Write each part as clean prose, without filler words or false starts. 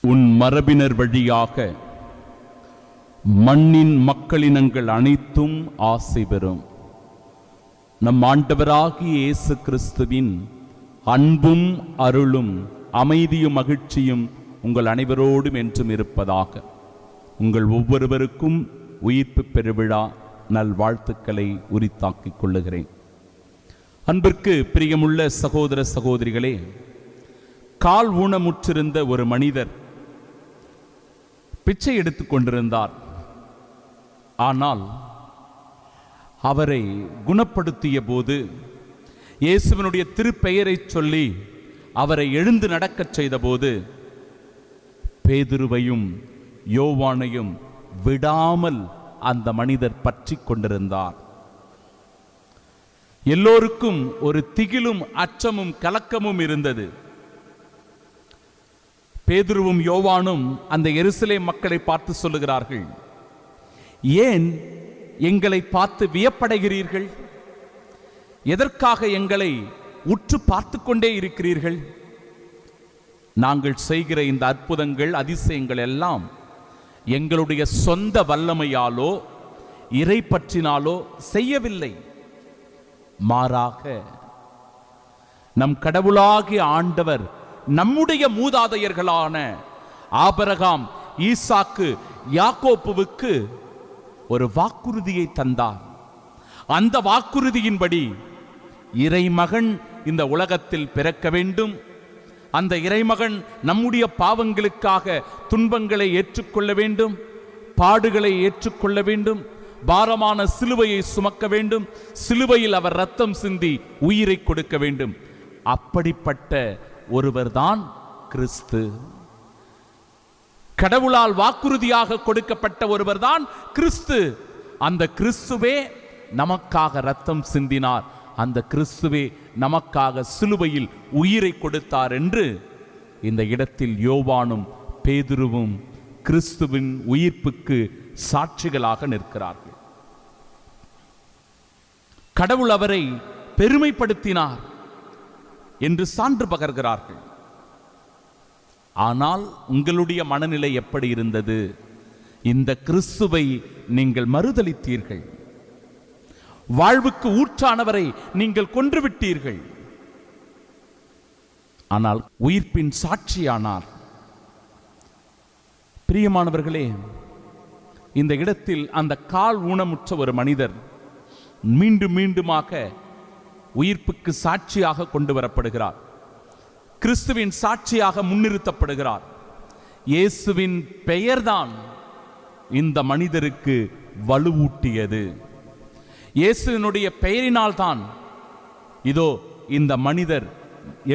உன் மரபினர் வழியாக மண்ணின் மக்களினங்கள் அனைத்தும் ஆசை பெறும். நம் ஆண்டவராகிய இயேசு கிறிஸ்துவின் அன்பும் அருளும் அமைதியும் மகிழ்ச்சியும் உங்கள் அனைவரோடும் என்றும் இருப்பதாக. உங்கள் ஒவ்வொருவருக்கும் உயிர்ப்பு பெருவிழா நல்வாழ்த்துக்களை உரித்தாக்கிக் கொள்ளுகிறேன். அன்பிற்கு பிரியமுள்ள சகோதர சகோதரிகளே, கால் ஊனமுற்றிருந்த ஒரு மனிதர் பிச்சை எடுத்துக் கொண்டிருந்தார். ஆனால் அவரை குணப்படுத்திய போது இயேசுவினுடைய திருப்பெயரை சொல்லி அவரை எழுந்து நடக்கச் செய்த போது பேதுருவையும் யோவானையும் விடாமல் அந்த மனிதர் பற்றி கொண்டிருந்தார். எல்லோருக்கும் ஒரு திகிலும் அச்சமும் கலக்கமும் இருந்தது. பேதுருவும் யோவானும் அந்த எருசலேம் மக்களை பார்த்து சொல்லுகிறார்கள், ஏன் எங்களை பார்த்து வியப்படைகிறீர்கள்? எதற்காக எங்களை உற்று பார்த்து கொண்டே இருக்கிறீர்கள்? நாங்கள் செய்கிற இந்த அற்புதங்கள் அதிசயங்கள் எல்லாம் எங்களுடைய சொந்த வல்லமையாலோ இறை பற்றினாலோ செய்யவில்லை. மாறாக நம் கடவுளாகிய ஆண்டவர் நம்முடைய மூதாதையர்களான ஆபிரகாம், ஈசாக்கு, யாக்கோப்புவுக்கு ஒரு வாக்குறுதியை தந்தார். அந்த வாக்குறுதியின்படி இறைமகன் இந்த உலகத்தில் பிறக்க வேண்டும். அந்த இறைமகன் நம்முடைய பாவங்களுக்காக துன்பங்களை ஏற்றுக்கொள்ள வேண்டும், பாடுகளை ஏற்றுக்கொள்ள வேண்டும், பாரமான சிலுவையை சுமக்க வேண்டும், சிலுவையில் அவர் ரத்தம் சிந்தி உயிரை கொடுக்க வேண்டும். அப்படிப்பட்ட ஒருவர்தான் கிறிஸ்து. கடவுளால் வாக்குறுதியாக கொடுக்கப்பட்ட ஒருவர்தான் கிறிஸ்து. அந்த கிறிஸ்துவே நமக்காக ரத்தம் சிந்தினார், அந்த கிறிஸ்துவே நமக்காக சிலுவையில் உயிரை கொடுத்தார் என்று இந்த இடத்தில் யோவானும் பேதுருவும் கிறிஸ்துவின் உயிர்ப்புக்கு சாட்சிகளாக நிற்கிறார்கள். கடவுள் அவரை பெருமைப்படுத்தினார் என்று சான்று பகர்கிறார்கள். ஆனால் உங்களுடைய மனநிலை எப்படி இருந்தது? இந்த கிறிஸ்துவை நீங்கள் மறுதலித்தீர்கள். வாழ்வுக்கு ஊற்றானவரை நீங்கள் கொன்றுவிட்டீர்கள். ஆனால் உயிர்ப்பின் சாட்சியானார். பிரியமானவர்களே, இந்த இடத்தில் அந்த கால் ஊனமுற்ற ஒரு மனிதர் மீண்டும் மீண்டுமாக உயிர்ப்புக்கு சாட்சியாக கொண்டு வரப்படுகிறார். கிறிஸ்துவின் சாட்சியாக முன்னிறுத்தப்படுகிறார். இயேசுவின் பெயர்தான் இந்த மனிதருக்கு வலுவூட்டியது. இயேசுவினுடைய பெயரினால் தான் இதோ இந்த மனிதர்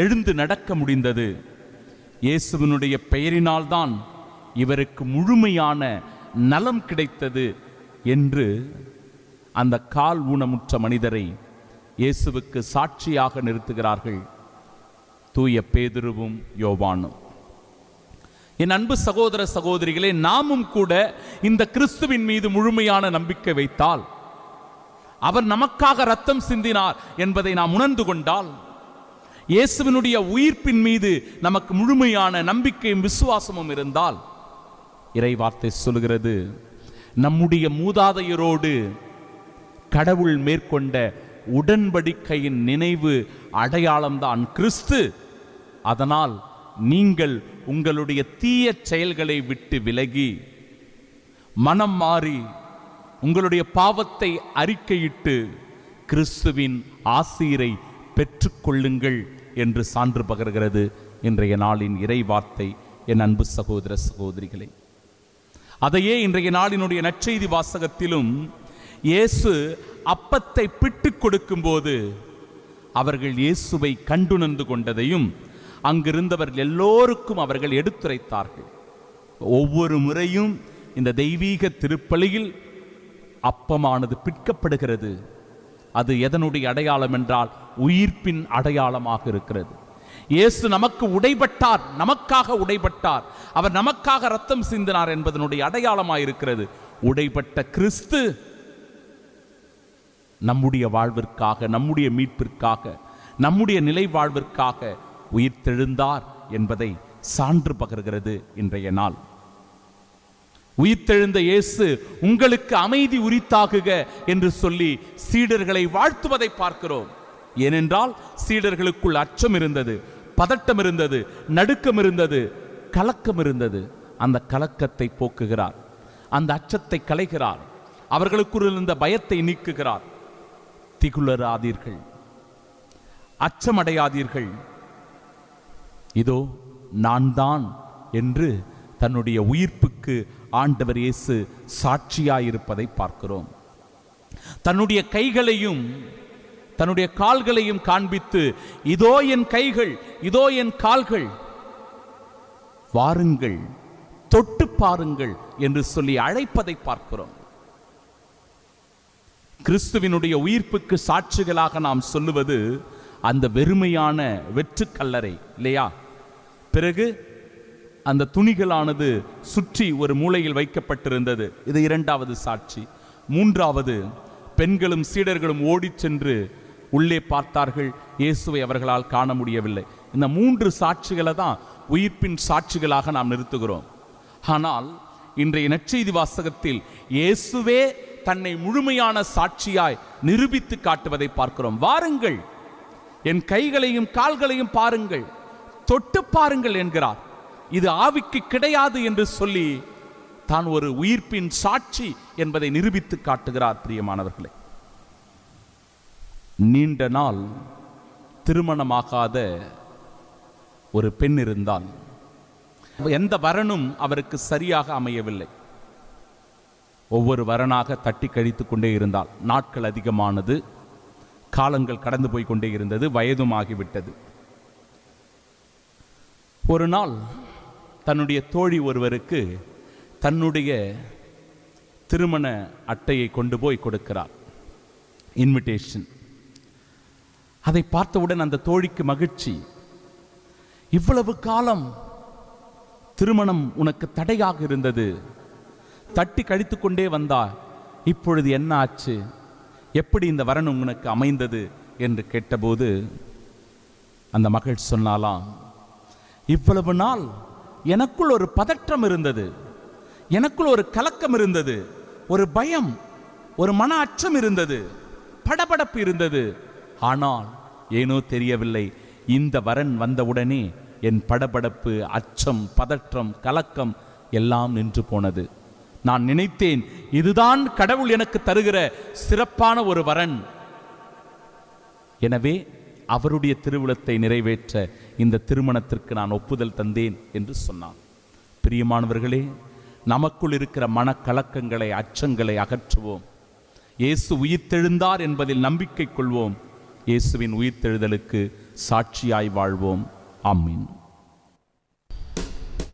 எழுந்து நடக்க முடிந்தது. இயேசுவினுடைய பெயரினால் தான் இவருக்கு முழுமையான நலம் கிடைத்தது என்று அந்த கால் ஊனமுற்ற மனிதரை இயேசுவுக்கு சாட்சியாக நிறுத்துகிறார்கள் தூய பேதுருவும் யோவானும். என் அன்பு சகோதர சகோதரிகளே, நாமும் கூட இந்த கிறிஸ்துவின் மீது முழுமையான நம்பிக்கை வைத்தால், அவர் நமக்காக ரத்தம் சிந்தினார் என்பதை நாம் உணர்ந்து கொண்டால், இயேசுவினுடைய உயிர்ப்பின் மீது நமக்கு முழுமையான நம்பிக்கையும் விசுவாசமும் இருந்தால், இறைவார்த்தை சொல்கிறது, நம்முடைய மூதாதையரோடு கடவுள் மேற்கொண்ட உடன்படிக்கையின் நினைவு அடையாளம்தான் கிறிஸ்து. அதனால் நீங்கள் உங்களுடைய தீய செயல்களை விட்டு விலகி மனம் மாறி உங்களுடைய பாவத்தை அறிக்கையிட்டு கிறிஸ்துவின் ஆசீரை பெற்றுக்கொள்ளுங்கள் என்று சான்று பகர்கிறது இன்றைய நாளின் இறை வார்த்தை. என் அன்பு சகோதர சகோதரிகளே, அதையே இன்றைய நாளினுடைய நற்செய்தி வாசகத்திலும் இயேசு அப்பத்தை பிட்டு கொடுக்கும் போது அவர்கள் இயேசுவை கண்டுணர்ந்து கொண்டதையும் அங்கிருந்தவர்கள் எல்லோருக்கும் அவர்கள் எடுத்துரைத்தார்கள். ஒவ்வொரு முறையும் இந்த தெய்வீக திருப்பலியில் அப்பமானது பிற்கப்படுகிறது. அது எதனுடைய அடையாளம் என்றால் உயிர்ப்பின் அடையாளமாக இருக்கிறது. இயேசு நமக்கு உடைபட்டார், நமக்காக உடைபட்டார், அவர் நமக்காக ரத்தம் சிந்தினார் என்பதனுடைய அடையாளமாயிருக்கிறது. உடைபட்ட கிறிஸ்து நம்முடைய வாழ்விற்காக, நம்முடைய மீட்பிற்காக, நம்முடைய நிலை வாழ்விற்காக உயிர்த்தெழுந்தார் என்பதை சான்று பகர்கிறது இன்றைய நாள். உயிர்த்தெழுந்த இயேசு உங்களுக்கு அமைதி உரித்தாகுக என்று சொல்லி சீடர்களை வாழ்த்துவதை பார்க்கிறோம். ஏனென்றால் சீடர்களுக்குள் அச்சம் இருந்தது, பதட்டம் இருந்தது, நடுக்கம் இருந்தது, கலக்கம் இருந்தது. அந்த கலக்கத்தை போக்குகிறார், அந்த அச்சத்தை களைகிறார், அவர்களுக்குள் இருந்த பயத்தை நீக்குகிறார். திகுலராதீர்கள், அச்சமடையாதீர்கள், இதோ நான் தான் என்று தன்னுடைய உயிர்ப்புக்கு ஆண்டவர் இயேசு சாட்சியாயிருப்பதை பார்க்கிறோம். தன்னுடைய கைகளையும் தன்னுடைய கால்களையும் காண்பித்து, இதோ என் கைகள், இதோ என் கால்கள், வாருங்கள், தொட்டு பாருங்கள் என்று சொல்லி அழைப்பதை பார்க்கிறோம். கிறிஸ்துவினுடைய உயிர்ப்புக்கு சாட்சிகளாக நாம் சொல்லுவது அந்த வெறுமையான வெற்று கல்லறை இல்லையா? பிறகு அந்த துணிகளானது சுற்றி ஒரு மூலையில் வைக்கப்பட்டிருந்தது. இது இரண்டாவது சாட்சி. மூன்றாவது, பெண்களும் சீடர்களும் ஓடி சென்று உள்ளே பார்த்தார்கள், இயேசுவை அவர்களால் காண முடியவில்லை. இந்த மூன்று சாட்சிகளை தான் உயிர்ப்பின் சாட்சிகளாக நாம் நிறுத்துகிறோம். ஆனால் இன்றைய நற்செய்தி வாசகத்தில் இயேசுவே தன்னை முழுமையான சாட்சியாய் நிரூபித்து காட்டுவதை பார்க்கிறோம். வாருங்கள், என் கைகளையும் கால்களையும் பாருங்கள், தொட்டு பாருங்கள் என்கிறார். இது ஆவிக்கு கிடையாது என்று சொல்லி தான் ஒரு உயிர்ப்பின் சாட்சி என்பதை நிரூபித்து காட்டுகிறார். பிரியமானவர்களே, நீண்ட நாள் திருமணமாகாத ஒரு பெண் இருந்தால் எந்த வரனும் அவருக்கு சரியாக அமையவில்லை. ஒவ்வொரு வரனாக தட்டி கழித்து கொண்டே இருந்தால் நாட்கள் அதிகமானது, காலங்கள் கடந்து போய் கொண்டே இருந்தது, வயதும் ஆகிவிட்டது. ஒரு நாள் தன்னுடைய தோழி ஒருவருக்கு தன்னுடைய திருமண அட்டையை கொண்டு போய் கொடுக்கிறார், இன்விடேஷன். அதை பார்த்தவுடன் அந்த தோழிக்கு மகிழ்ச்சி. இவ்வளவு காலம் திருமணம் உனக்கு தடையாக இருந்தது, தட்டி கழித்து கொண்டே வந்தா, இப்பொழுது என்ன ஆச்சு, எப்படி இந்த வரன் உனக்கு அமைந்தது என்று கேட்டபோது அந்த மகள் சொன்னாலாம், இவ்வளவு நாள் எனக்குள் ஒரு பதற்றம் இருந்தது, எனக்குள் ஒரு கலக்கம் இருந்தது, ஒரு பயம், ஒரு மன அச்சம் இருந்தது, படபடப்பு இருந்தது. ஆனால் ஏனோ தெரியவில்லை, இந்த வரன் வந்தவுடனே என் படபடப்பு, அச்சம், பதற்றம், கலக்கம் எல்லாம் நின்று போனது. நான் நினைத்தேன், இதுதான் கடவுள் எனக்கு தருகிற சிறப்பான ஒரு வரன். எனவே அவருடைய திருவுளத்தை நிறைவேற்ற இந்த திருமணத்திற்கு நான் ஒப்புதல் தந்தேன் என்று சொன்னான். பிரியமானவர்களே, நமக்குள் இருக்கிற மனக்கலக்கங்களை, அச்சங்களை அகற்றுவோம். இயேசு உயிர்த்தெழுந்தார் என்பதில் நம்பிக்கை கொள்வோம். இயேசுவின் உயிர்த்தெழுதலுக்கு சாட்சியாய் வாழ்வோம். ஆமீன்.